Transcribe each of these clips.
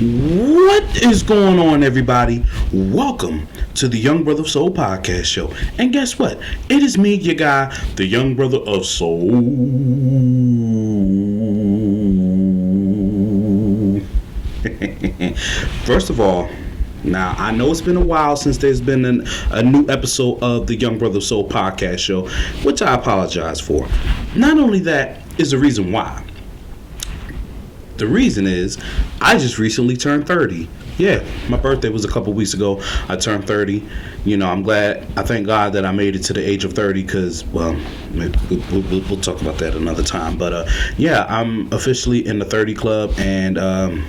What is going on, everybody? Welcome to the Young Brother of Soul podcast show. And guess what? It is me, your guy, the Young Brother of Soul. First of all, now, I know it's been a while since there's been a new episode of the Young Brother of Soul podcast show, which I apologize for. Not only that is the reason why. The reason is I just recently turned 30. Yeah, my birthday was a couple weeks ago. I turned 30. You know, I'm glad. I thank God that I made it to the age of 30 because, well, we'll talk about that another time. But, yeah, I'm officially in the 30 club and,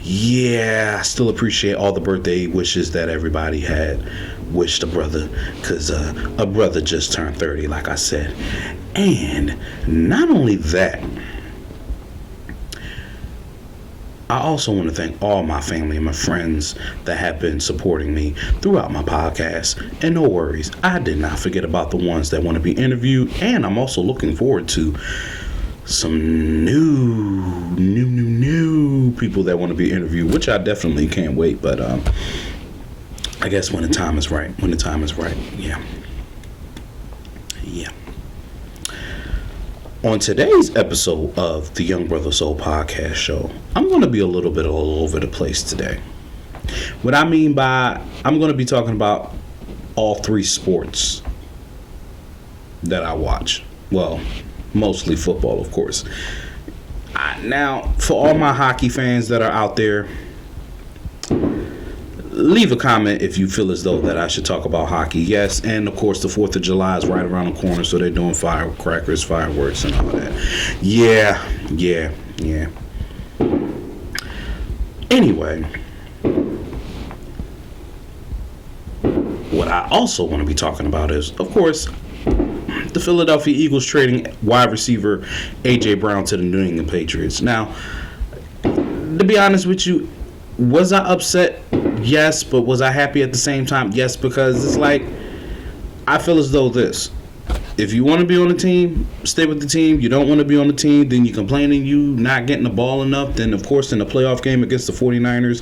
yeah, I still appreciate all the birthday wishes that everybody had wished a brother because a brother just turned 30, like I said. And not only that, I also want to thank all my family and my friends that have been supporting me throughout my podcast. And no worries, I did not forget about the ones that want to be interviewed. And I'm also looking forward to some new people that want to be interviewed, which I definitely can't wait. But I guess when the time is right, yeah. On today's episode of the Young Brother Soul podcast show, I'm going to be a little bit all over the place today. What I mean by I'm going to be talking about all three sports that I watch. Well, mostly football, of course. Now, for all my hockey fans that are out there, leave a comment if you feel as though that I should talk about hockey. Yes, and of course the 4th of July is right around the corner, so they're doing firecrackers, fireworks, and all that. Yeah. Anyway, what I also want to be talking about is, of course, the Philadelphia Eagles trading wide receiver A.J. Brown to the New England Patriots. Now, to be honest with you, was I upset? Yes, but was I happy at the same time? Yes, because it's like, I feel as though this. If you want to be on the team, stay with the team. You don't want to be on the team, then you're complaining you not getting the ball enough. Then, of course, in the playoff game against the 49ers,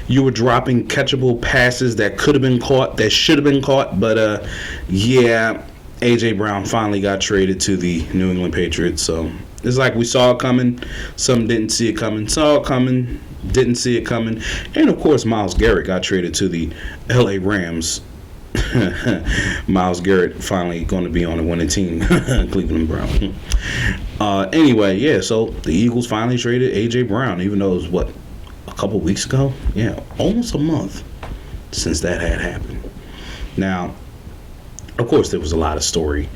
you were dropping catchable passes that could have been caught, that should have been caught. But, yeah, A.J. Brown finally got traded to the New England Patriots. So it's like we saw it coming. Some didn't see it coming. Saw it coming. Didn't see it coming. And, of course, Myles Garrett got traded to the L.A. Rams. Myles Garrett finally going to be on a winning team. Cleveland Brown. Anyway, yeah, so the Eagles finally traded A.J. Brown, even though it was, a couple weeks ago? Yeah, almost a month since that had happened. Now, of course, there was a lot of story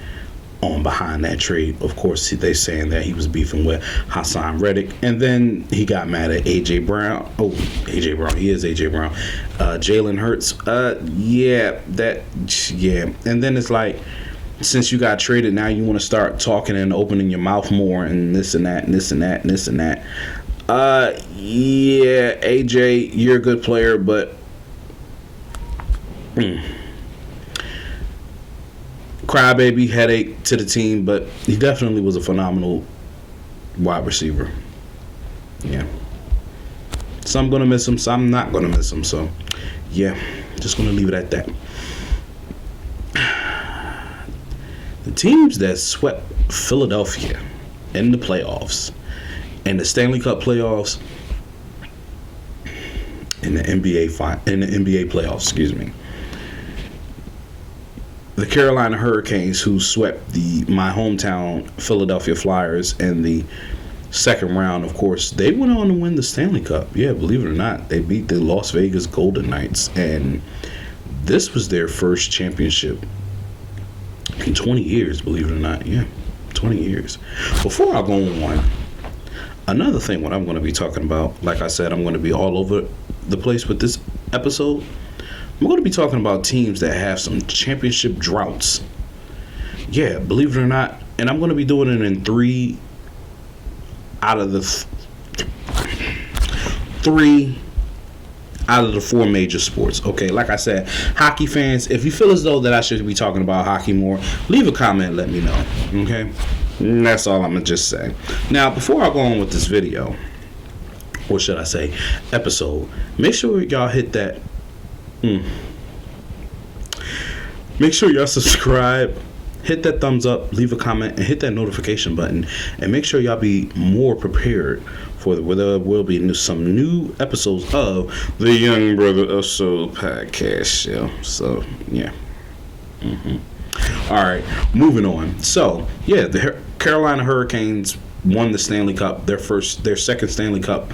on behind that trade. Of course, they saying that he was beefing with Hassan Reddick, and then he got mad at A.J. Brown. Oh, A.J. Brown. He is A.J. Brown. Jalen Hurts. Yeah. And then it's like, since you got traded, now you want to start talking and opening your mouth more and this and that and this and that and this and that. Yeah, A.J., you're a good player, but crybaby headache to the team, but he definitely was a phenomenal wide receiver. Yeah. Some gonna miss him, some not gonna miss him. So, yeah, just gonna leave it at that. The teams that swept Philadelphia in the playoffs, in the Stanley Cup playoffs, in the NBA playoffs, excuse me. The Carolina Hurricanes, who swept my hometown Philadelphia Flyers in the second round, of course, they went on to win the Stanley Cup. Yeah, believe it or not, they beat the Las Vegas Golden Knights, and this was their first championship in 20 years, believe it or not. Yeah, 20 years. Before I go on, another thing what I'm going to be talking about, like I said, I'm going to be all over the place with this episode. I'm going to be talking about teams that have some championship droughts. Yeah, believe it or not. And I'm going to be doing it in 3 out of the 4 major sports. Okay, like I said, hockey fans, if you feel as though that I should be talking about hockey more, leave a comment and let me know. Okay? And that's all I'm going to just say. Now, before I go on with this video, or should I say episode, make sure y'all hit that. Make sure y'all subscribe, hit that thumbs up, leave a comment, and hit that notification button. And make sure y'all be more prepared for where there will be some new episodes of the Young Brother of Soul podcast show. So, yeah. All right, moving on. So, yeah, the Carolina Hurricanes won the Stanley Cup, their second Stanley Cup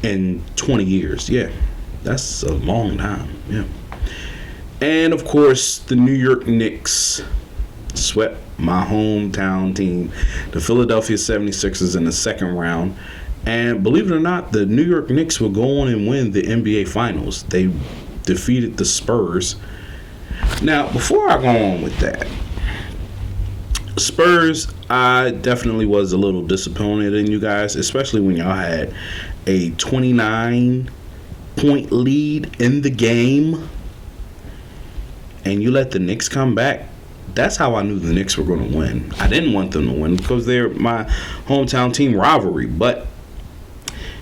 in 20 years. Yeah, that's a long time. Yeah. And, of course, the New York Knicks swept my hometown team, the Philadelphia 76ers, in the second round. And believe it or not, the New York Knicks will go on and win the NBA Finals. They defeated the Spurs. Now, before I go on with that, Spurs, I definitely was a little disappointed in you guys, especially when y'all had a 29-point lead in the game and you let the Knicks come back. That's how I knew the Knicks were going to win. I didn't want them to win because they're my hometown team rivalry. But,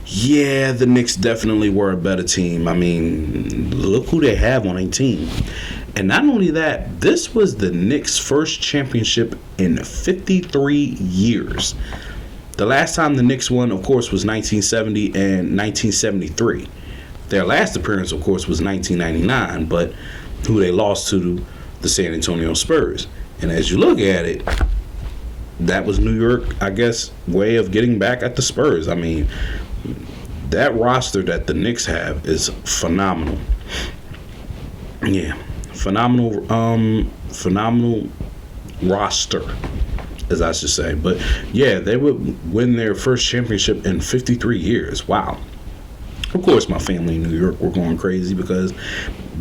yeah, the Knicks definitely were a better team. I mean, look who they have on a team. And not only that, this was the Knicks' first championship in 53 years. The last time the Knicks won, of course, was 1970 and 1973. Their last appearance, of course, was 1999, but who they lost to the San Antonio Spurs. And as you look at it, that was New York, I guess, way of getting back at the Spurs. I mean, that roster that the Knicks have is phenomenal. Yeah, phenomenal roster, as I should say. But yeah, they would win their first championship in 53 years. Wow. Of course, my family in New York were going crazy because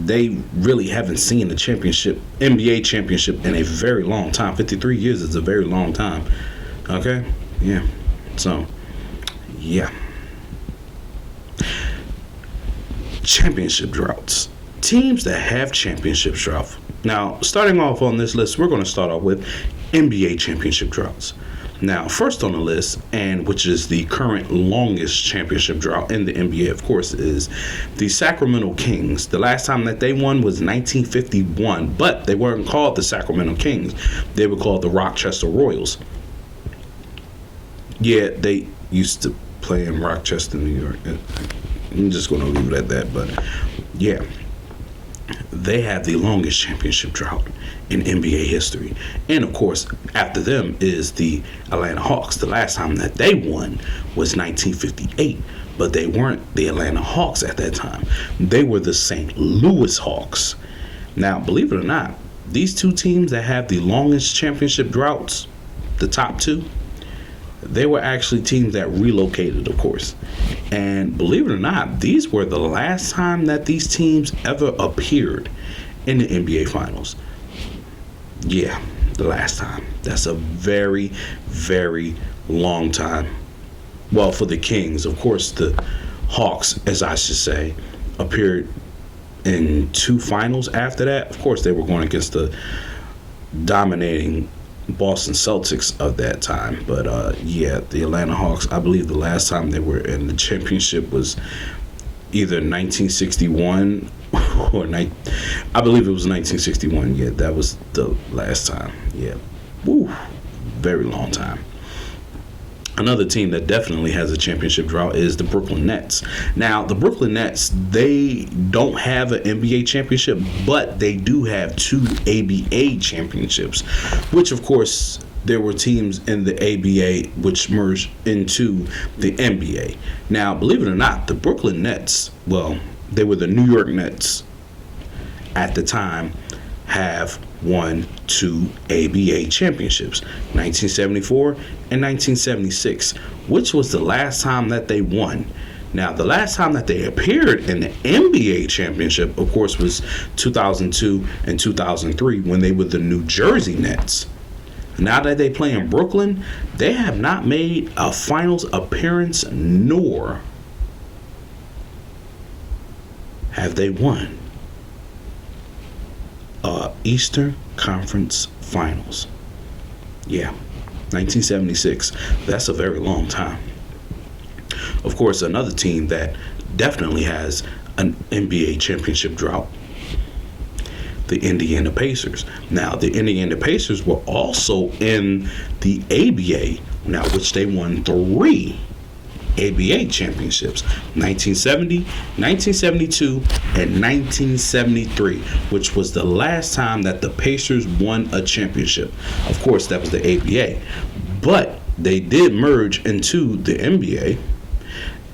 they really haven't seen a championship, NBA championship, in a very long time. 53 years is a very long time. Okay? Yeah. So, yeah. Championship droughts. Teams that have championship droughts. Now, starting off on this list, we're going to start off with NBA championship droughts. Now, first on the list, and which is the current longest championship drought in the NBA, of course, is the Sacramento Kings. The last time that they won was 1951, but they weren't called the Sacramento Kings. They were called the Rochester Royals. Yeah, they used to play in Rochester, New York. I'm just going to leave it at that, but yeah. They have the longest championship drought in NBA history. And, of course, after them is the Atlanta Hawks. The last time that they won was 1958, but they weren't the Atlanta Hawks at that time. They were the St. Louis Hawks. Now, believe it or not, these two teams that have the longest championship droughts, the top two, they were actually teams that relocated, of course. And believe it or not, these were the last time that these teams ever appeared in the NBA Finals. Yeah, the last time. That's a very, very long time. Well, for the Kings, of course, the Hawks, as I should say, appeared in two finals after that. Of course, they were going against the dominating Boston Celtics of that time. But yeah, the Atlanta Hawks, I believe the last time they were in the championship was either 1961 or I believe it was 1961. Yeah, that was the last time. Yeah. Woo. Very long time. Another team that definitely has a championship drought is the Brooklyn Nets. Now, the Brooklyn Nets, they don't have an NBA championship, but they do have two ABA championships, which, of course, there were teams in the ABA which merged into the NBA. Now, believe it or not, the Brooklyn Nets, well, they were the New York Nets at the time, have won two ABA championships, 1974 and 1976, which was the last time that they won. Now, the last time that they appeared in the NBA championship, of course, was 2002 and 2003 when they were the New Jersey Nets. Now that they play in Brooklyn, they have not made a finals appearance, nor have they won Eastern Conference Finals. Yeah, 1976. That's a very long time. of course, another team that definitely has an NBA championship drought, the Indiana Pacers. Now, the Indiana Pacers were also in the ABA, now which they won 3 ABA championships: 1970, 1972, and 1973, which was the last time that the Pacers won a championship. Of course, that was the ABA, but they did merge into the NBA,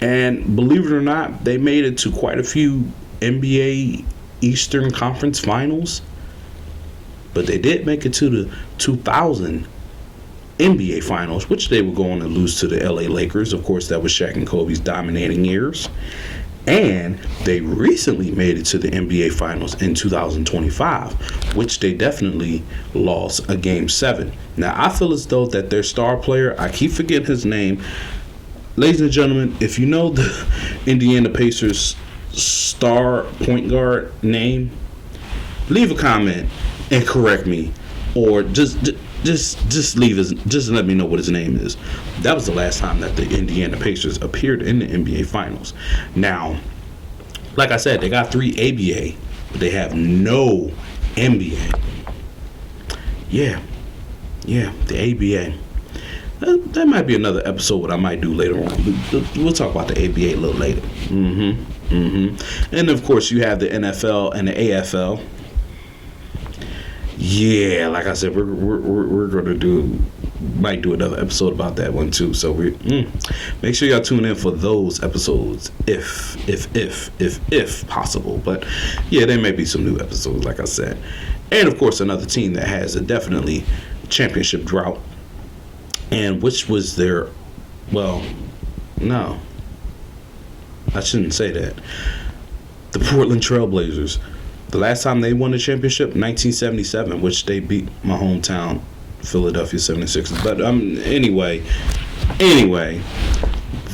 and believe it or not, they made it to quite a few NBA Eastern Conference Finals, but they did make it to the 2000 NBA Finals, which they were going to lose to the LA Lakers. Of course, that was Shaq and Kobe's dominating years. And they recently made it to the NBA Finals in 2025, which they definitely lost a Game 7. Now, I feel as though that their star player, I keep forgetting his name. Ladies and gentlemen, if you know the Indiana Pacers star point guard name, leave a comment and correct me, or just leave his, just let me know what his name is. That was the last time that the Indiana Pacers appeared in the NBA Finals. Now, like I said, they got 3 ABA, but they have no NBA. Yeah, the ABA. That might be another episode I might do later on. We'll talk about the ABA a little later. And of course, you have the NFL and the AFL. Yeah, like I said, we're gonna might do another episode about that one too. So make sure y'all tune in for those episodes if possible. But yeah, there may be some new episodes, like I said. And of course, another team that has a definitely championship drought, and which was their, well, no, I shouldn't say that. The Portland Trailblazers. The last time they won the championship, 1977, which they beat my hometown, Philadelphia 76ers. But anyway,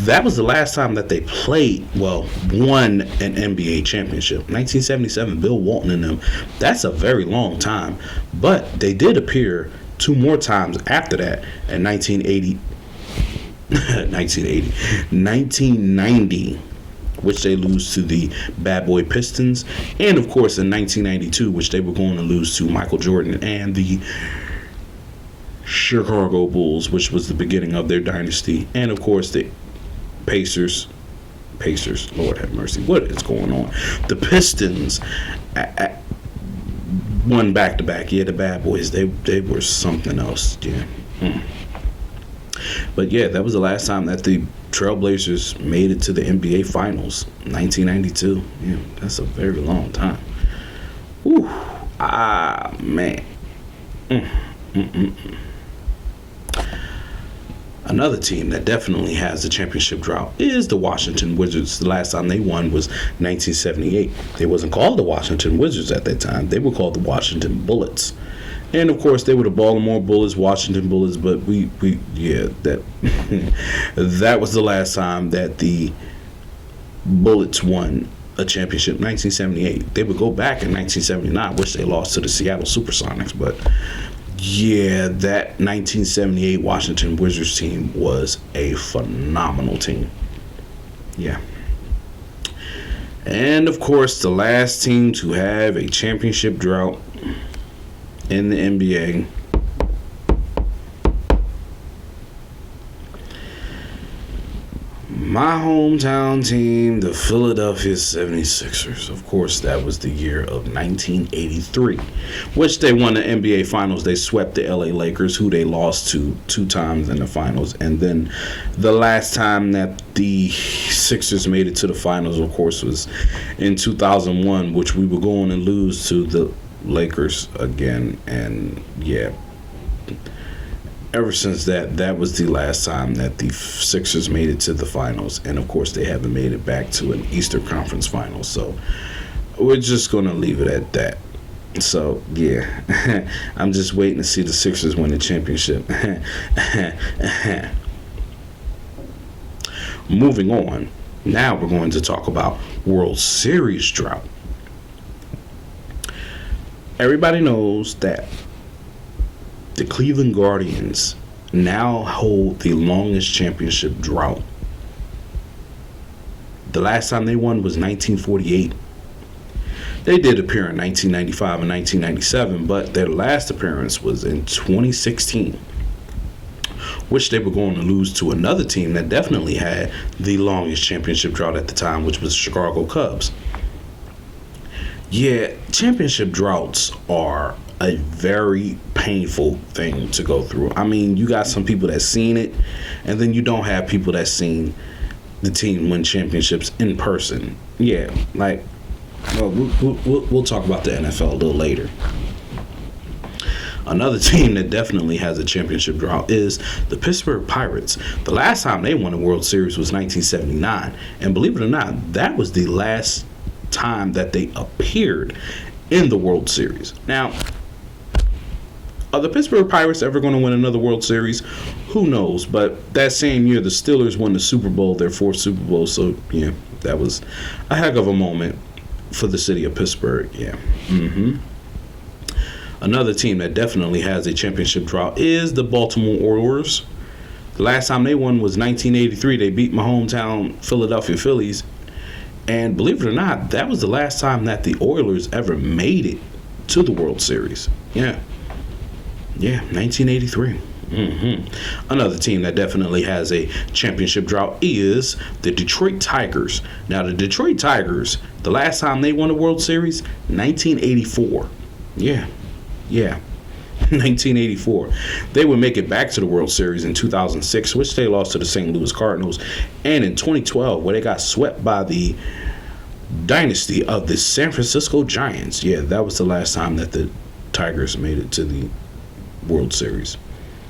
that was the last time that they won an NBA championship. 1977, Bill Walton and them. That's a very long time. But they did appear 2 more times after that in 1990, which they lose to the Bad Boy Pistons, and of course in 1992, which they were going to lose to Michael Jordan and the Chicago Bulls, which was the beginning of their dynasty, and of course the Pacers, Lord have mercy, what is going on? The Pistons won back-to-back. Yeah, the Bad Boys, they were something else. Yeah. But yeah, that was the last time that the Trailblazers made it to the NBA Finals, 1992. Yeah, that's a very long time. Whew. Man. Another team that definitely has a championship drought is the Washington Wizards. The last time they won was 1978. They wasn't called the Washington Wizards at that time. They were called the Washington Bullets. And of course, they were the Baltimore Bullets, Washington Bullets, but that that was the last time that the Bullets won a championship, 1978. They would go back in 1979, which they lost to the Seattle Supersonics, but yeah, that 1978 Washington Wizards team was a phenomenal team. Yeah. And of course, the last team to have a championship drought in the NBA, my hometown team, the Philadelphia 76ers. Of course, that was the year of 1983, which they won the NBA Finals. They swept the LA Lakers, who they lost to 2 times in the finals. And then the last time that the Sixers made it to the finals, of course, was in 2001, which we were going to lose to the Lakers again. And yeah, ever since that was the last time that the Sixers made it to the finals. And of course, they haven't made it back to an Eastern Conference Finals. So we're just going to leave it at that. So yeah, I'm just waiting to see the Sixers win the championship. Moving on, now we're going to talk about World Series drought. Everybody knows that the Cleveland Guardians now hold the longest championship drought The last time they won was 1948. They did appear in 1995 and 1997, but their last appearance was in 2016, which they were going to lose to another team that definitely had the longest championship drought at the time, which was the Chicago Cubs. Yeah, championship droughts are a very painful thing to go through. I mean, you got some people that seen it, and then you don't have people that seen the team win championships in person. Yeah, like, well, we'll talk about the NFL a little later. Another team that definitely has a championship drought is the Pittsburgh Pirates. The last time they won a World Series was 1979, and believe it or not, that was the last time that they appeared in the World Series. Now, are the Pittsburgh Pirates ever going to win another World Series? Who knows? But that same year, the Steelers won the Super Bowl, their fourth Super Bowl. So, yeah, that was a heck of a moment for the city of Pittsburgh. Yeah. Another team that definitely has a championship drought is the Baltimore Orioles. The last time they won was 1983. They beat my hometown Philadelphia Phillies. And believe it or not, that was the last time that the Oilers ever made it to the World Series. Yeah, 1983. Another team that definitely has a championship drought is the Detroit Tigers. Now, the Detroit Tigers, the last time they won a World Series, 1984. Yeah. 1984. They would make it back to the World Series in 2006, which they lost to the St. Louis Cardinals, and in 2012, where they got swept by the dynasty of the San Francisco Giants. Yeah, that was the last time that the Tigers made it to the World Series.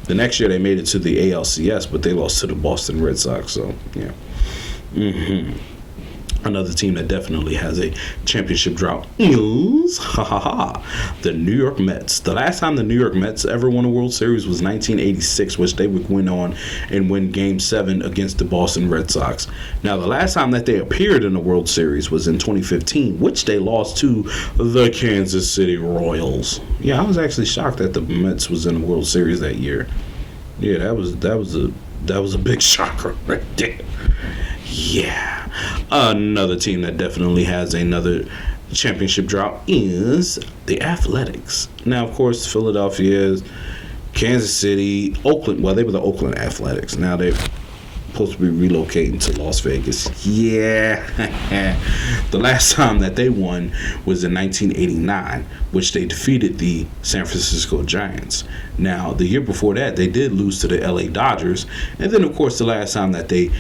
The next year they made it to the ALCS, but they lost to the Boston Red Sox. So, yeah. Another team that definitely has a championship drought is the New York Mets. The last time the New York Mets ever won a World Series was 1986, which they would win on and win Game 7 against the Boston Red Sox. Now, the last time that they appeared in a World Series was in 2015, which they lost to the Kansas City Royals. Yeah, I was actually shocked that the Mets was in a World Series that year. Yeah, that was a big shocker right there. Yeah. Another team that definitely has another championship drought is the Athletics. Now, of course, Philadelphia, Kansas City, Oakland. Well, they were the Oakland Athletics. Now they're supposed to be relocating to Las Vegas. Yeah. The last time that they won was in 1989, which they defeated the San Francisco Giants. Now, the year before that, they did lose to the LA Dodgers. And then, of course, the last time that they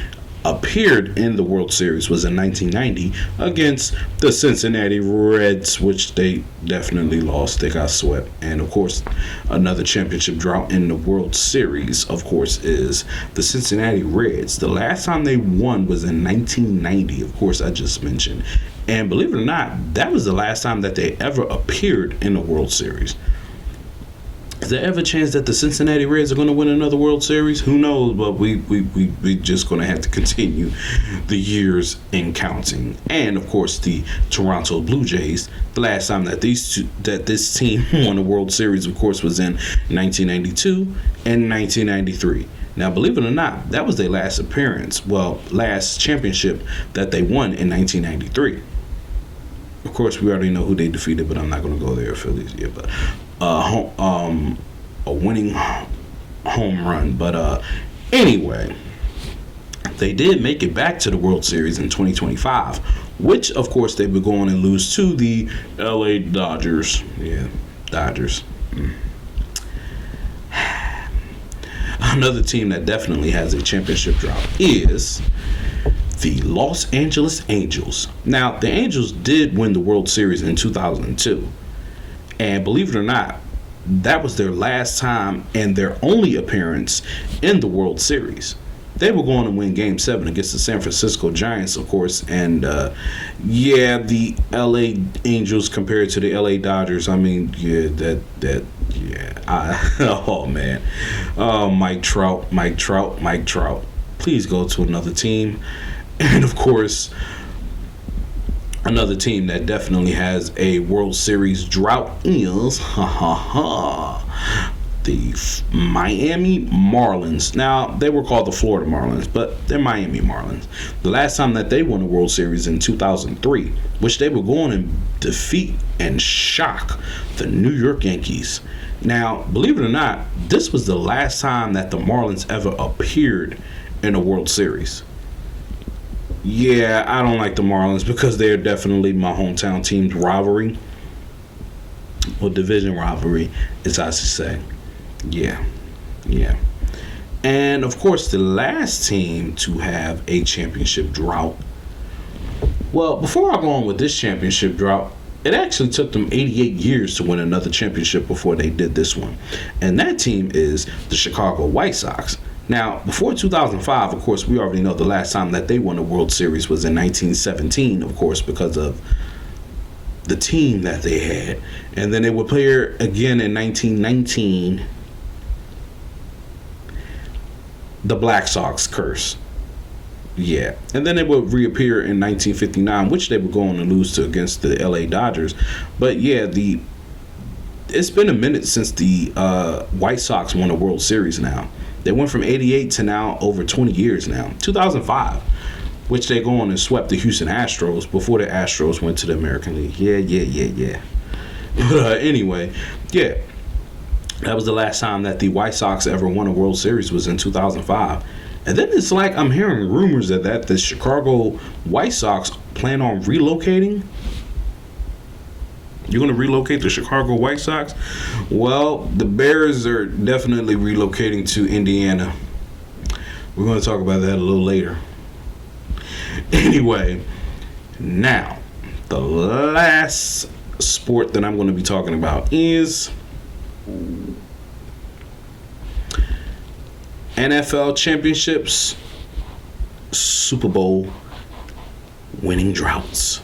appeared in the World Series was in 1990 against the Cincinnati Reds, which they definitely lost. They got swept. And of course, another championship drought in the World Series, of course, is the Cincinnati Reds. The last time they won was in 1990, of course, I just mentioned. And believe it or not, that was the last time that they ever appeared in the World Series. Is there ever a chance that the Cincinnati Reds are going to win another World Series? Who knows? But we just going to have to continue the years in counting. And of course, the Toronto Blue Jays. The last time that this team won a World Series, of course, was in 1992 and 1993. Now, believe it or not, that was their last appearance. Well, last championship that they won in 1993. Of course, we already know who they defeated, but I'm not going to go there, Phillies. Yeah, but a winning home run. But anyway, they did make it back to the World Series in 2025, which, of course, they would go on and lose to the LA Dodgers. Yeah, Dodgers. Another team that definitely has a championship drought is the Los Angeles Angels. Now, the Angels did win the World Series in 2002. And believe it or not, that was their last time and their only appearance in the World Series. They were going to win Game 7 against the San Francisco Giants, of course. And, the L.A. Angels compared to the L.A. Dodgers, I mean, oh, man. Mike Trout. Please go to another team. And, of course, another team that definitely has a World Series drought is the Miami Marlins. Now, they were called the Florida Marlins, but they're Miami Marlins. The last time that they won a World Series in 2003, which they were going to defeat and shock the New York Yankees. Now, believe it or not, this was the last time that the Marlins ever appeared in a World Series. Yeah, I don't like the Marlins because they're definitely my hometown team's rivalry. Or division rivalry, as I should say. Yeah. And, of course, the last team to have a championship drought. Well, before I go on with this championship drought, it actually took them 88 years to win another championship before they did this one. And that team is the Chicago White Sox. Now, before 2005, of course, we already know the last time that they won a World Series was in 1917, of course, because of the team that they had. And then they would play again in 1919. The Black Sox curse. Yeah. And then they would reappear in 1959, which they were going to lose to against the LA Dodgers. But yeah, it's been a minute since the White Sox won a World Series now. They went from 88 to now over 20 years now. 2005, which they go on and swept the Houston Astros before the Astros went to the American League. Yeah. But anyway, yeah. That was the last time that the White Sox ever won a World Series was in 2005. And then it's like I'm hearing rumors that the Chicago White Sox plan on relocating. You're going to relocate the Chicago White Sox? Well, the Bears are definitely relocating to Indiana. We're going to talk about that a little later. Anyway, now, the last sport that I'm going to be talking about is NFL championships, Super Bowl winning droughts.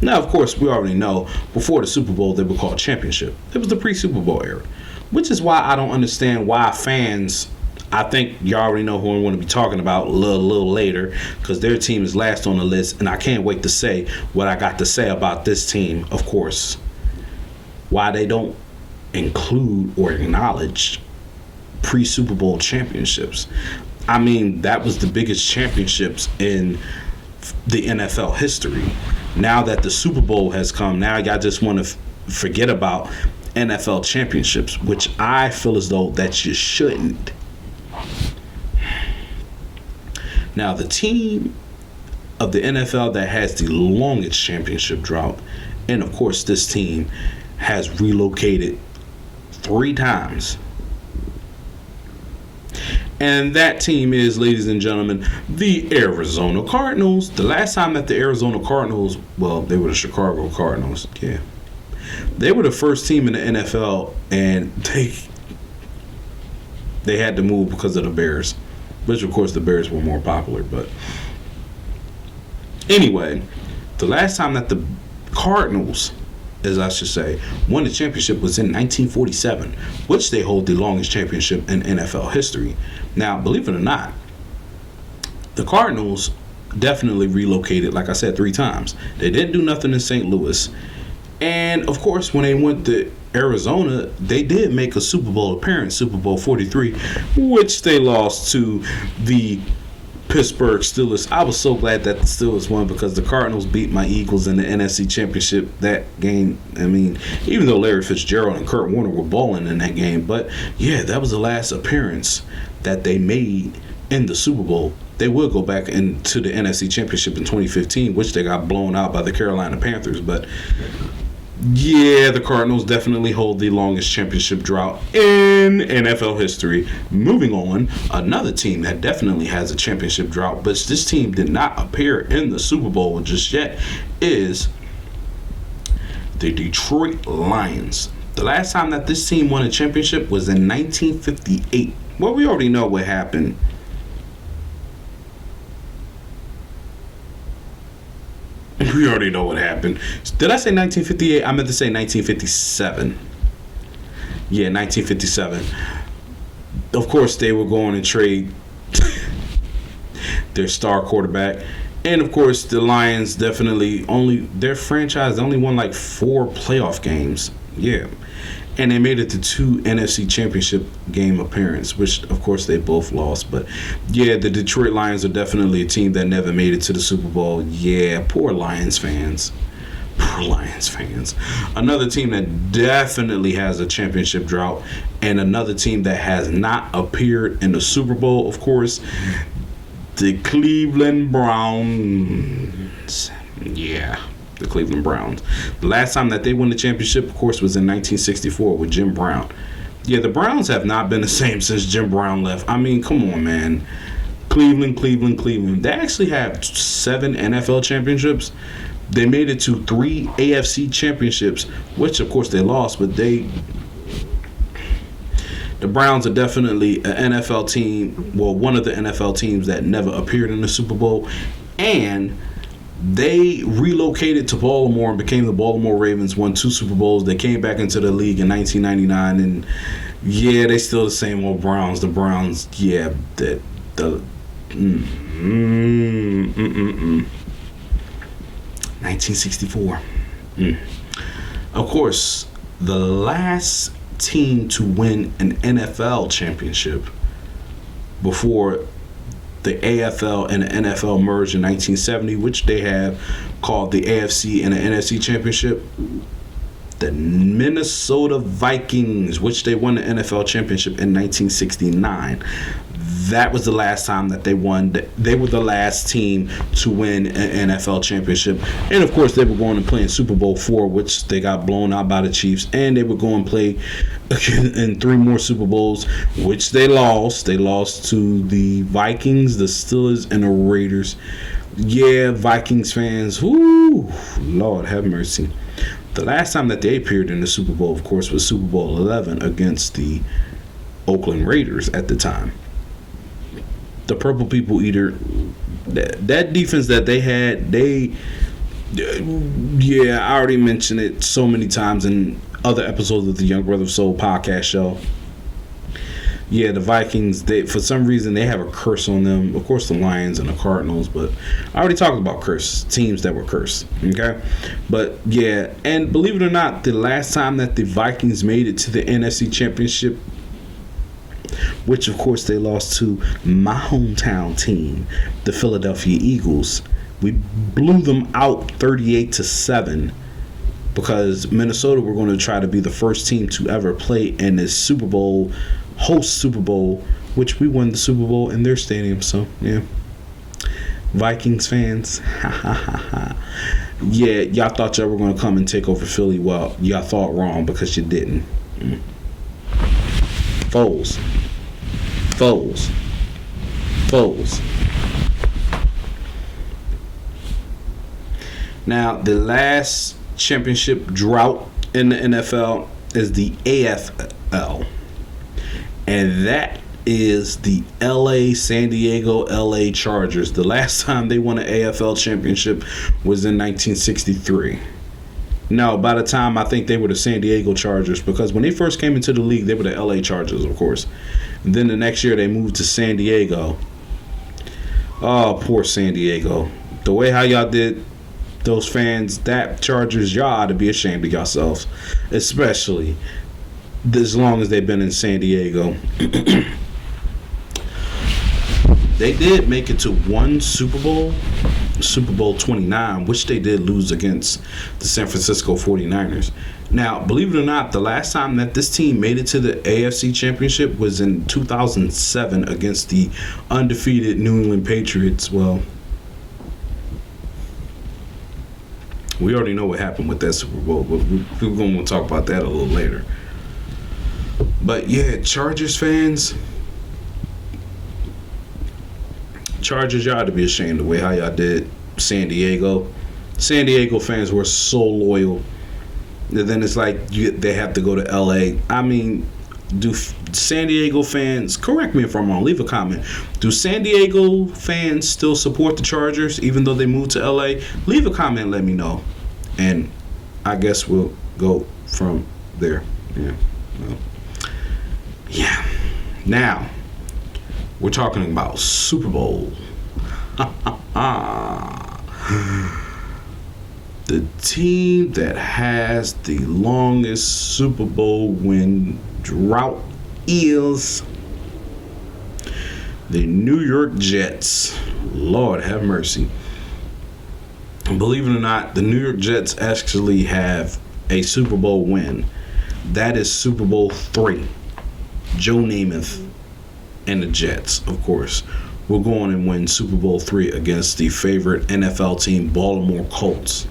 Now, of course, we already know before the Super Bowl they were called championship. It was the pre-Super Bowl era, which is why I don't understand why fans. I think you already know who I'm going to be talking about a little later, because their team is last on the list, and I can't wait to say what I got to say about this team, of course. Why they don't include or acknowledge pre-Super Bowl championships. I mean, that was the biggest championships in the NFL history. Now that the Super Bowl has come, now y'all just want to forget about NFL championships, which I feel as though that you shouldn't. Now, the team of the NFL that has the longest championship drought, and of course this team has relocated 3 times. And that team is, ladies and gentlemen, the Arizona Cardinals. The last time that the Arizona Cardinals, well, they were the Chicago Cardinals, yeah. They were the first team in the NFL, and they had to move because of the Bears, which of course the Bears were more popular. But anyway, the last time that the Cardinals, as I should say, won the championship was in 1947, which they hold the longest championship in NFL history. Now, believe it or not, the Cardinals definitely relocated, like I said, 3 times. They didn't do nothing in St. Louis. And, of course, when they went to Arizona, they did make a Super Bowl appearance, Super Bowl 43, which they lost to the Pittsburgh Steelers. I was so glad that the Steelers won because the Cardinals beat my Eagles in the NFC Championship that game. I mean, even though Larry Fitzgerald and Kurt Warner were balling in that game, but yeah, that was the last appearance that they made in the Super Bowl. They will go back into the NFC Championship in 2015, which they got blown out by the Carolina Panthers. But yeah, the Cardinals definitely hold the longest championship drought in NFL history. Moving on, another team that definitely has a championship drought, but this team did not appear in the Super Bowl just yet, is the Detroit Lions. The last time that this team won a championship was in 1958. Well, we already know what happened. We already know what happened. Did I say 1958? I meant to say 1957. Yeah, 1957. Of course, they were going to trade their star quarterback. And, of course, the Lions definitely their franchise only won like 4 playoff games. Yeah. and they made it to 2 NFC Championship game appearances, which of course they both lost. But yeah, the Detroit Lions are definitely a team that never made it to the Super Bowl. Yeah, poor Lions fans. Poor Lions fans. Another team that definitely has a championship drought, and another team that has not appeared in the Super Bowl, of course, the Cleveland Browns. Yeah, the Cleveland Browns. The last time that they won the championship, of course, was in 1964 with Jim Brown. Yeah, the Browns have not been the same since Jim Brown left. I mean, come on, man. Cleveland. They actually have 7 NFL championships. They made it to 3 AFC championships, which, of course, they lost, but the Browns are definitely an NFL team, well, one of the NFL teams that never appeared in the Super Bowl, and they relocated to Baltimore and became the Baltimore Ravens, won 2 Super Bowls. They came back into the league in 1999, and yeah, they still the same old Browns. The Browns, yeah, 1964. Of course, the last team to win an NFL championship before the AFL and the NFL merged in 1970, which they have called the AFC and the NFC championship, the Minnesota Vikings, which they won the NFL championship in 1969. That was the last time that they won. They were the last team to win an NFL championship. And, of course, they were going to play in Super Bowl IV, which they got blown out by the Chiefs. And they were going to play in 3 more Super Bowls, which they lost. They lost to the Vikings, the Steelers, and the Raiders. Yeah, Vikings fans, whoo, Lord have mercy. The last time that they appeared in the Super Bowl, of course, was Super Bowl 11 against the Oakland Raiders at the time. The Purple People Eater, that defense that they had, yeah, I already mentioned it so many times in other episodes of the Young Brother of Soul podcast show. Yeah, the Vikings, for some reason, they have a curse on them. Of course, the Lions and the Cardinals, but I already talked about teams that were cursed, okay? But, yeah, and believe it or not, the last time that the Vikings made it to the NFC Championship, which, of course, they lost to my hometown team, the Philadelphia Eagles. We blew them out 38-7 because Minnesota were going to try to be the first team to ever play in this Super Bowl, host Super Bowl, which we won the Super Bowl in their stadium. So, yeah. Vikings fans, yeah, y'all thought y'all were going to come and take over Philly. Well, y'all thought wrong because you didn't. Foles. Now, the last championship drought in the NFL is the AFL. And that is the San Diego LA Chargers. The last time they won an AFL championship was in 1963. No, by the time I think they were the San Diego Chargers, because when they first came into the league, they were the LA Chargers, of course. And then the next year they moved to San Diego. Oh, poor San Diego. The way how y'all did those fans, that Chargers, y'all ought to be ashamed of yourselves. Especially as long as they've been in San Diego. They did make it to one Super Bowl, Super Bowl 29, which they did lose against the San Francisco 49ers. Now, believe it or not, the last time that this team made it to the AFC Championship was in 2007 against the undefeated New England Patriots. Well, we already know what happened with that Super Bowl, but we're going to talk about that a little later. But yeah, Chargers fans, y'all ought to be ashamed the way how y'all did San Diego. San Diego fans were so loyal. And then it's like they have to go to LA. I mean, do San Diego fans, correct me if I'm wrong, leave a comment. Do San Diego fans still support the Chargers even though they moved to LA? Leave a comment and let me know. And I guess we'll go from there. Yeah. Well, yeah. Now, we're talking about Super Bowl. The The team that has the longest Super Bowl win drought is the New York Jets. Lord have mercy. Believe it or not, the New York Jets actually have a Super Bowl win. That is Super Bowl 3. Joe Namath and the Jets, of course, will go on and win Super Bowl 3 against the favorite NFL team, Baltimore Colts.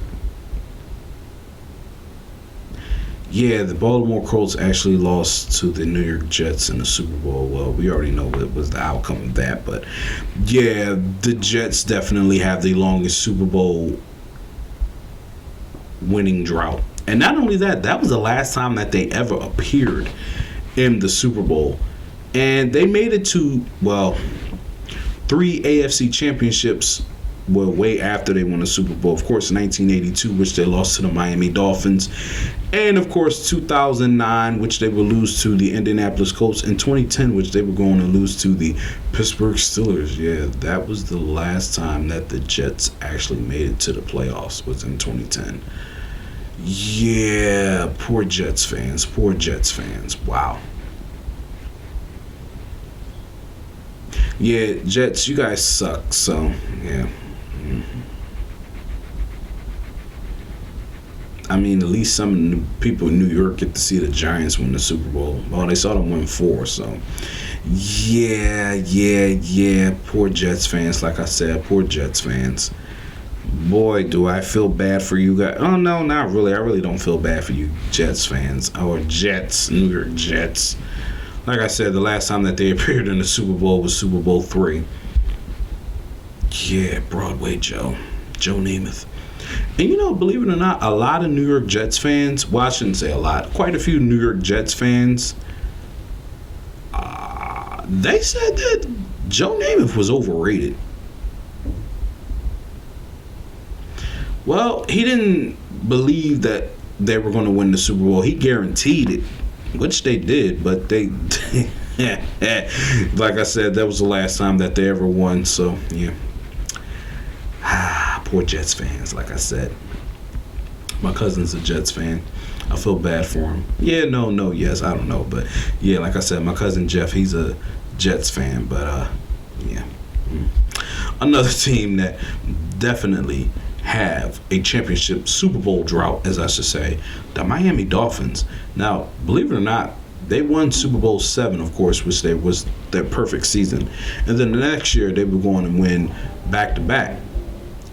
Yeah, the Baltimore Colts actually lost to the New York Jets in the Super Bowl. Well, we already know what was the outcome of that, but yeah, the Jets definitely have the longest Super Bowl winning drought. And not only that, that was the last time that they ever appeared in the Super Bowl. And they made it to, well, 3 AFC championships were way after they won the Super Bowl. Of course, 1982, which they lost to the Miami Dolphins. And, of course, 2009, which they would lose to the Indianapolis Colts. And 2010, which they were going to lose to the Pittsburgh Steelers. Yeah, that was the last time that the Jets actually made it to the playoffs, was in 2010. Yeah, poor Jets fans. Poor Jets fans. Wow. Yeah, Jets, you guys suck. So, yeah. I mean, at least some of the people in New York get to see the Giants win the Super Bowl. Well, they saw them win 4, so. Yeah. Poor Jets fans, like I said. Poor Jets fans. Boy, do I feel bad for you guys. Oh, no, not really. I really don't feel bad for you Jets fans. Or Jets, New York Jets. Like I said, the last time that they appeared in the Super Bowl was Super Bowl 3. Yeah, Broadway Joe Namath. And you know, believe it or not, a lot of New York Jets fans, well, I shouldn't say a lot, quite a few New York Jets fans, they said that Joe Namath was overrated. Well, he didn't believe that they were going to win the Super Bowl. He guaranteed it, which they did, but they, like I said, that was the last time that they ever won, so, yeah. Poor Jets fans, like I said. My cousin's a Jets fan. I feel bad for him. Yeah, no, yes, I don't know. But, yeah, like I said, my cousin Jeff, he's a Jets fan. But, yeah. Another team that definitely have a championship Super Bowl drought, as I should say, the Miami Dolphins. Now, believe it or not, they won Super Bowl 7, of course, which was their perfect season. And then the next year, they were going to win back-to-back.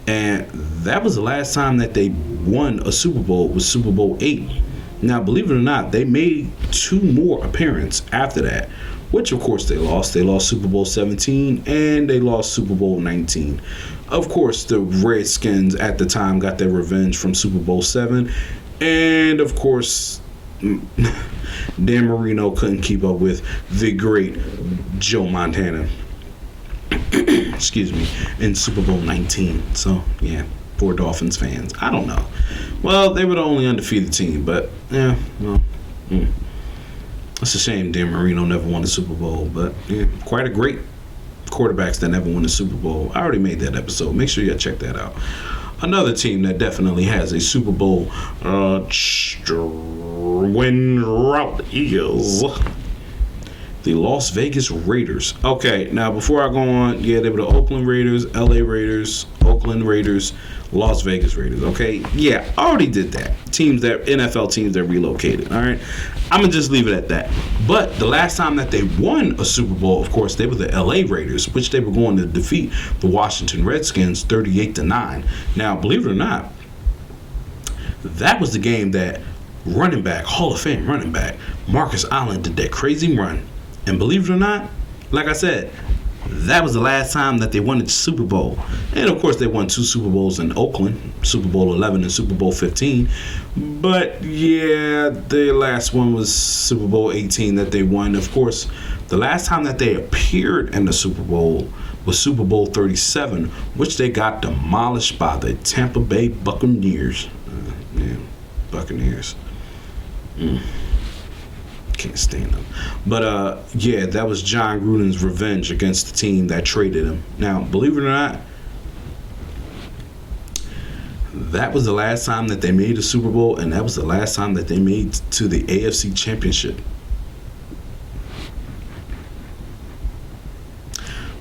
And that was the last time that they won a Super Bowl, was Super Bowl 8. Now, believe it or not, they made 2 more appearances after that, which, of course, they lost. They lost Super Bowl 17, and they lost Super Bowl 19. Of course, the Redskins at the time got their revenge from Super Bowl 7. And, of course, Dan Marino couldn't keep up with the great Joe Montana. Excuse me, in Super Bowl 19. So, yeah, poor Dolphins fans. I don't know. Well, they were the only undefeated team, but, yeah, well, it's a shame Dan Marino never won a Super Bowl, but, yeah, quite a great quarterbacks that never won a Super Bowl. I already made that episode. Make sure you check that out. Another team that definitely has a Super Bowl win route is the Las Vegas Raiders. Okay, now before I go on, yeah, they were the Oakland Raiders, LA Raiders, Oakland Raiders, Las Vegas Raiders. Okay, yeah, I already did that. Teams that, NFL teams that relocated. All right, I'm gonna just leave it at that. But the last time that they won a Super Bowl, of course, they were the LA Raiders, which they were going to defeat the Washington Redskins 38-9. Now, believe it or not, that was the game that running back, Hall of Fame running back, Marcus Allen did that crazy run. And believe it or not, like I said, that was the last time that they won the Super Bowl. And, of course, they won 2 Super Bowls in Oakland, Super Bowl 11 and Super Bowl 15. But, yeah, the last one was Super Bowl 18 that they won. Of course, the last time that they appeared in the Super Bowl was Super Bowl 37, which they got demolished by the Tampa Bay Buccaneers. Buccaneers. Can't stand them. But, yeah, that was John Gruden's revenge against the team that traded him. Now, believe it or not, That was the last time that they made a Super Bowl, and that was the last time that they made to the AFC Championship.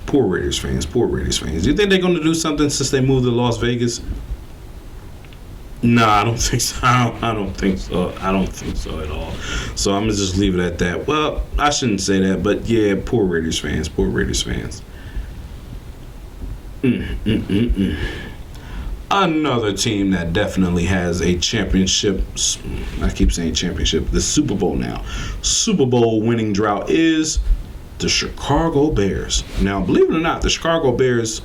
Poor Raiders fans. Poor Raiders fans. Do you think they're going to do something since they moved to Las Vegas? No, I don't think so. I don't think so. I don't think so at all. So I'm going to just leave it at that. Well, I shouldn't say that, but yeah, poor Raiders fans. Poor Raiders fans. Another team that definitely has a championship. I keep saying championship. The Super Bowl now. Super Bowl winning drought is the Chicago Bears. Now, believe it or not, the Chicago Bears,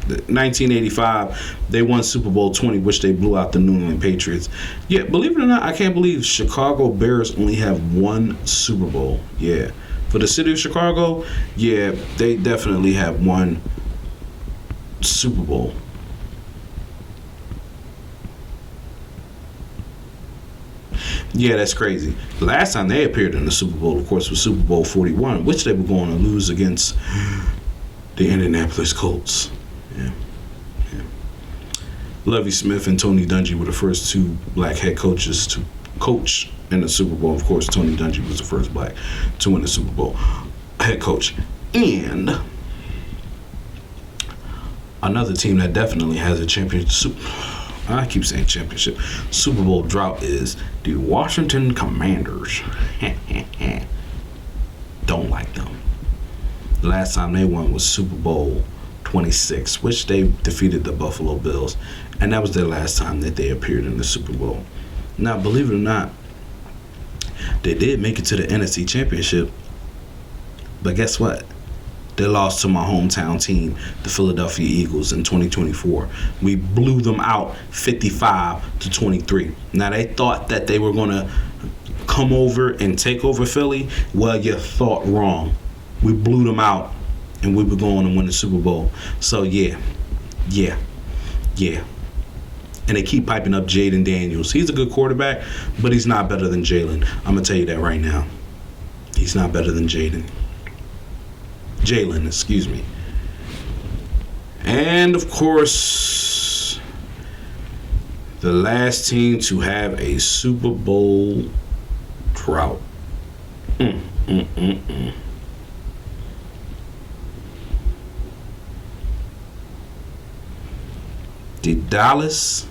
1985, they won Super Bowl 20, which they blew out the New England Patriots. Yeah, believe it or not, I can't believe Chicago Bears only have one Super Bowl. Yeah. For the city of Chicago, yeah, they definitely have one Super Bowl. Yeah, that's crazy. The last time they appeared in the Super Bowl, of course, was Super Bowl 41, which they were going to lose against the Indianapolis Colts. Yeah. Lovie Smith and Tony Dungy were the first two black head coaches to coach in the Super Bowl. Of course, Tony Dungy was the first black to win the Super Bowl head coach. And another team that definitely has a championship. I keep saying championship. Super Bowl drought is the Washington Commanders. Don't like them. The last time they won was Super Bowl 26, which they defeated the Buffalo Bills. And that was their last time that they appeared in the Super Bowl. Now, believe it or not, they did make it to the NFC Championship. But guess what? They lost to my hometown team, the Philadelphia Eagles, in 2024. We blew them out 55-23. Now, they thought that they were going to come over and take over Philly. Well, you thought wrong. We blew them out, and we were going to win the Super Bowl. So, yeah. And they keep piping up Jaden Daniels. He's a good quarterback, but he's not better than Jalen. I'm going to tell you that right now. He's not better than Jalen, excuse me. And, of course, the last team to have a Super Bowl drought. The Dallas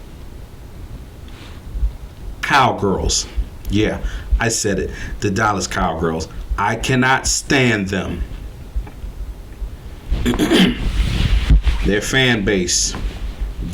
Cowgirls. Yeah, I said it. The Dallas Cowgirls. I cannot stand them. Their fan base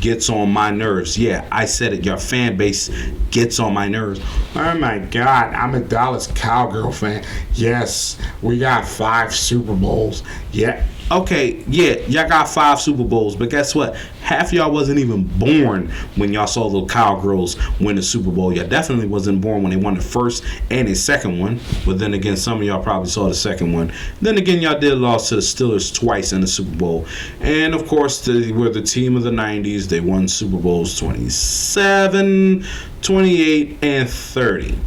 gets on my nerves. Yeah, I said it. Your fan base gets on my nerves. Oh my God, I'm a Dallas Cowgirl fan. Yes, we got 5 Super Bowls. Yeah. Okay, yeah, y'all got 5 Super Bowls, but guess what? Half y'all wasn't even born when y'all saw the Cowgirls win the Super Bowl. Y'all definitely wasn't born when they won the first and the second one. But then again, some of y'all probably saw the second one. Then again, y'all did lose to the Steelers twice in the Super Bowl. And of course, they were the team of the 90s. They won Super Bowls 27, 28, and 30.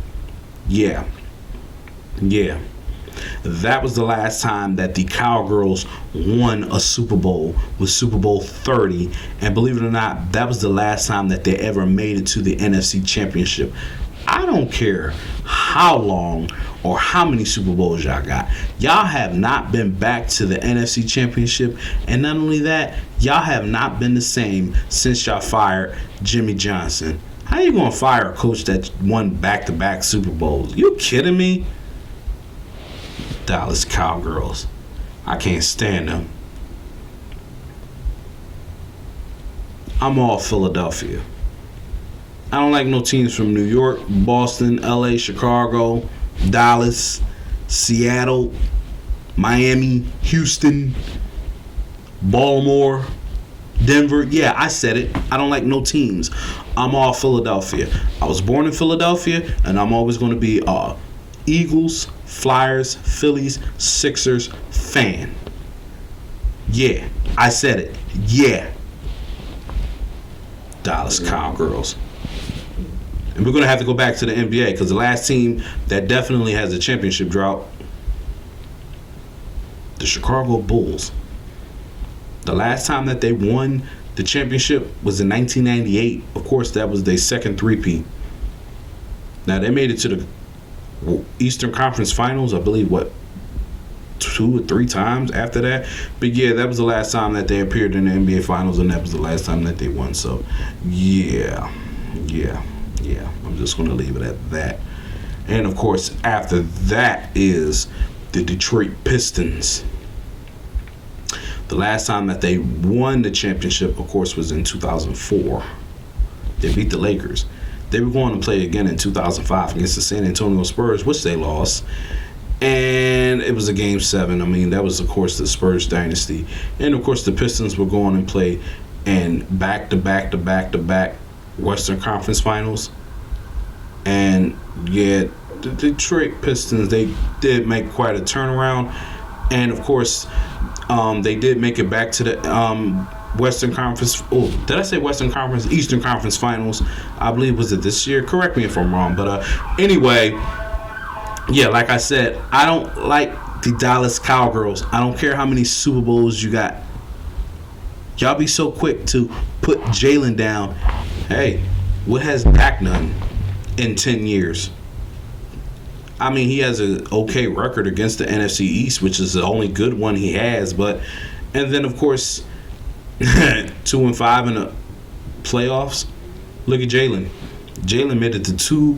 Yeah. That was the last time that the Cowgirls won a Super Bowl, was Super Bowl 30. And believe it or not, that was the last time that they ever made it to the NFC Championship. I don't care how long or how many Super Bowls y'all got. Y'all have not been back to the NFC Championship. And not only that, y'all have not been the same since y'all fired Jimmy Johnson. How you going to fire a coach that won back-to-back Super Bowls? You kidding me? Dallas Cowgirls. I can't stand them. I'm all Philadelphia. I don't like no teams from New York, Boston, LA, Chicago, Dallas, Seattle, Miami, Houston, Baltimore, Denver. Yeah, I said it. I don't like no teams. I'm all Philadelphia. I was born in Philadelphia, and I'm always going to be Eagles, Flyers, Phillies, Sixers fan. Yeah, I said it. Yeah. Dallas Cowgirls. And we're going to have to go back to the NBA because the last team that definitely has a championship drought, the Chicago Bulls. The last time that they won The championship was in 1998. Of course, that was their second three-peat. Now, they made it to the Eastern Conference Finals, I believe, 2 or 3 times after that. But yeah, that was the last time that they appeared in the NBA Finals, and that was the last time that they won. So, yeah. I'm just going to leave it at that. And, of course, after that is the Detroit Pistons. The last time that they won the championship, of course, was in 2004. They beat the Lakers. They were going to play again in 2005 against the San Antonio Spurs, which they lost. And it was a Game 7. I mean, that was, of course, the Spurs dynasty. And, of course, the Pistons were going and play in back-to-back Western Conference Finals. And, yeah, the Detroit Pistons, they did make quite a turnaround. And, of course, they did make it back to the Western Conference. Oh, did I say Western Conference? Eastern Conference Finals. I believe, was it this year? Correct me if I'm wrong. But anyway, yeah, like I said, I don't like the Dallas Cowgirls. I don't care how many Super Bowls you got. Y'all be so quick to put Jalen down. Hey, what has Dak done in 10 years? I mean, he has an okay record against the NFC East, which is the only good one he has. And then, of course, 2-5 in the playoffs. Look at Jalen. Jalen made it to 2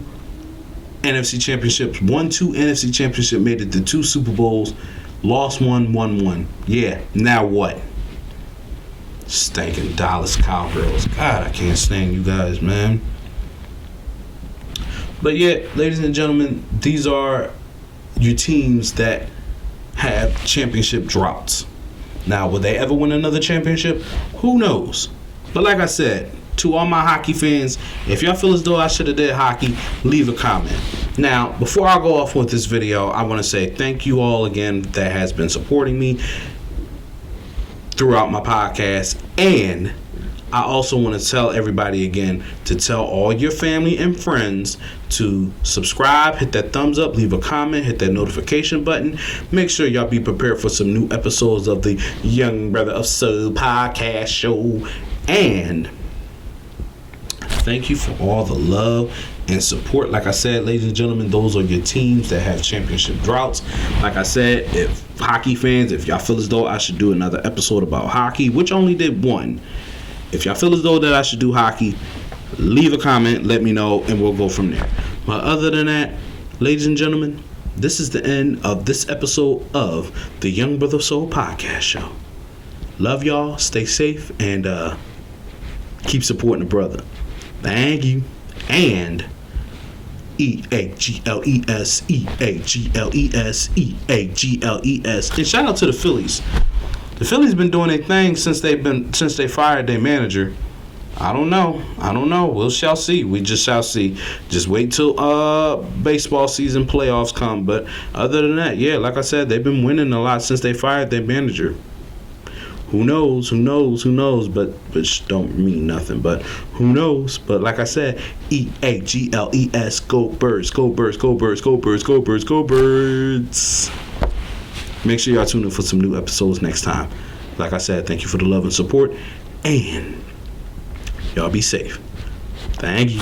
NFC championships. Won 2 NFC championships. Made it to 2 Super Bowls. Lost 1, won 1. Yeah, now what? Stinking Dallas Cowgirls. God, I can't stand you guys, man. But yeah, ladies and gentlemen, these are your teams that have championship droughts. Now, will they ever win another championship? Who knows? But like I said, to all my hockey fans, if y'all feel as though I should have did hockey, leave a comment. Now, before I go off with this video, I want to say thank you all again that has been supporting me throughout my podcast. And I also want to tell everybody again to tell all your family and friends to subscribe, hit that thumbs up, leave a comment, hit that notification button. Make sure y'all be prepared for some new episodes of the Young Brother of Soul podcast show. And thank you for all the love and support. Like I said, ladies and gentlemen, those are your teams that have championship droughts. Like I said, if hockey fans, if y'all feel as though I should do another episode about hockey, which I only did one, if y'all feel as though that I should do hockey, leave a comment, let me know, and we'll go from there. But other than that, ladies and gentlemen, this is the end of this episode of the Young Brother Soul podcast show. Love y'all, stay safe, and keep supporting the brother. Thank you. And EAGLES, EAGLES, EAGLES. And shout out to the Phillies. The Phillies been doing their thing since they fired their manager. I don't know. We shall see. We just shall see. Just wait till baseball season playoffs come. But other than that, yeah, like I said, they've been winning a lot since they fired their manager. Who knows? But don't mean nothing. But who knows? But like I said, EAGLES, go Birds, go Birds, go Birds, go Birds, go Birds, go Birds. Make sure y'all tune in for some new episodes next time. Like I said, thank you for the love and support. And y'all be safe. Thank you.